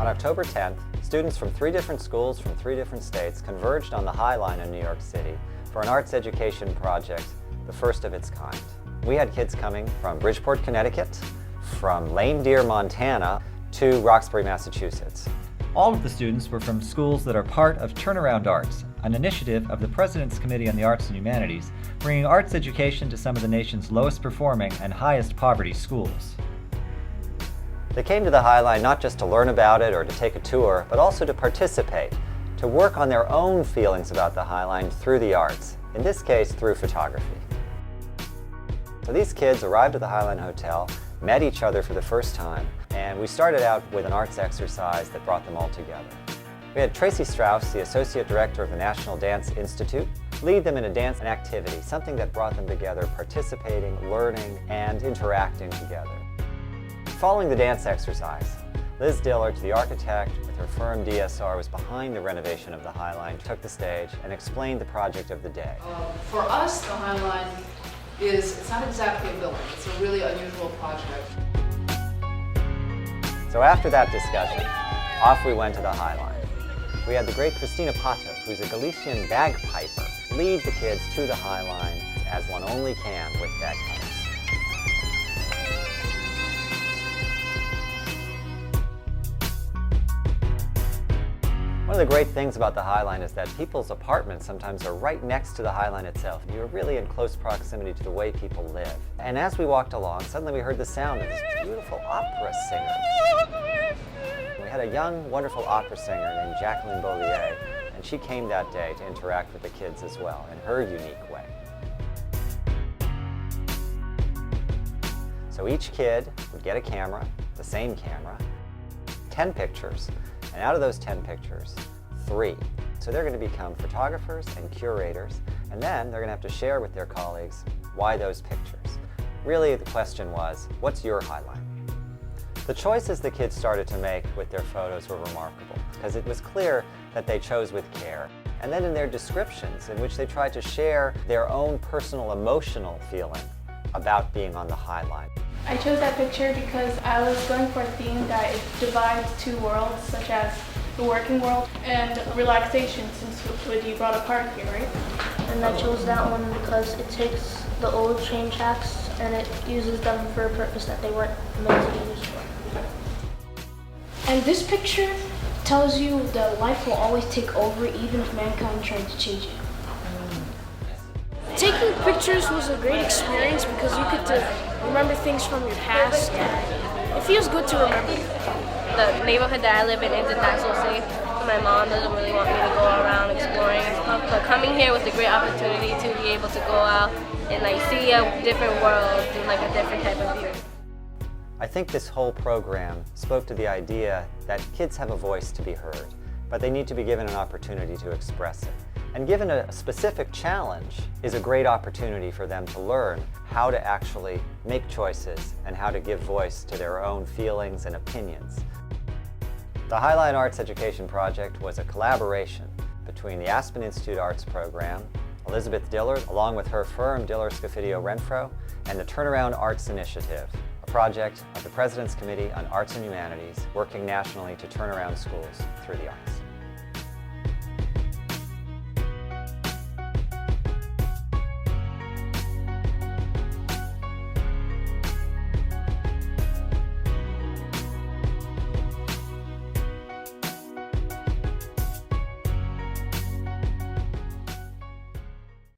On October 10th, students from 3 different schools from 3 different states converged on the High Line in New York City for an arts education project, the first of its kind. We had kids coming from Bridgeport, Connecticut, from Lame Deer, Montana, to Roxbury, Massachusetts. All of the students were from schools that are part of Turnaround Arts, an initiative of the President's Committee on the Arts and Humanities, bringing arts education to some of the nation's lowest performing and highest poverty schools. They came to the High Line not just to learn about it or to take a tour, but also to participate, to work on their own feelings about the High Line through the arts, in this case through photography. So these kids arrived at the High Line Hotel, met each other for the first time, and we started out with an arts exercise that brought them all together. We had Tracy Straus, the Associate Director of the National Dance Institute, lead them in a dance activity, something that brought them together, participating, learning, and interacting together. Following the dance exercise, Liz Diller, the architect with her firm DS+R, was behind the renovation of the High Line, took the stage, and explained the project of the day. For us, the High Line it's not exactly a building, it's a really unusual project. So after that discussion, off we went to the High Line. We had the great Cristina Pato, who's a Galician bagpiper, lead the kids to the High Line as one only can with bagpipes. One of the great things about the High Line is that people's apartments sometimes are right next to the High Line itself. You're really in close proximity to the way people live. And as we walked along, suddenly we heard the sound of this beautiful opera singer. We had a young, wonderful opera singer named Jacqueline Bolier, and she came that day to interact with the kids as well in her unique way. So each kid would get a camera, the same camera, 10 pictures, and out of those 10 pictures, 3. So they're going to become photographers and curators, and then they're going to have to share with their colleagues why those pictures. Really, the question was, what's your High Line? The choices the kids started to make with their photos were remarkable, because it was clear that they chose with care. And then in their descriptions, in which they tried to share their own personal emotional feeling about being on the High Line. I chose that picture because I was going for a theme that it divides 2 worlds, such as the working world and relaxation, since you brought a park here, right? And I chose that one because it takes the old train tracks and it uses them for a purpose that they weren't meant to be used for. And this picture tells you that life will always take over even if mankind tried to change it. Taking pictures was a great experience because you get to remember things from your past. It feels good to remember. The neighborhood that I live in isn't that so safe. My mom doesn't really want me to go around exploring and stuff, but coming here was a great opportunity to be able to go out and see a different world through a different type of view. I think this whole program spoke to the idea that kids have a voice to be heard, but they need to be given an opportunity to express it. And given a specific challenge is a great opportunity for them to learn how to actually make choices and how to give voice to their own feelings and opinions. The High Line Arts Education Project was a collaboration between the Aspen Institute Arts Program, Elizabeth Diller, along with her firm Diller Scofidio Renfro, and the Turnaround Arts Initiative, a project of the President's Committee on Arts and Humanities working nationally to turn around schools through the arts.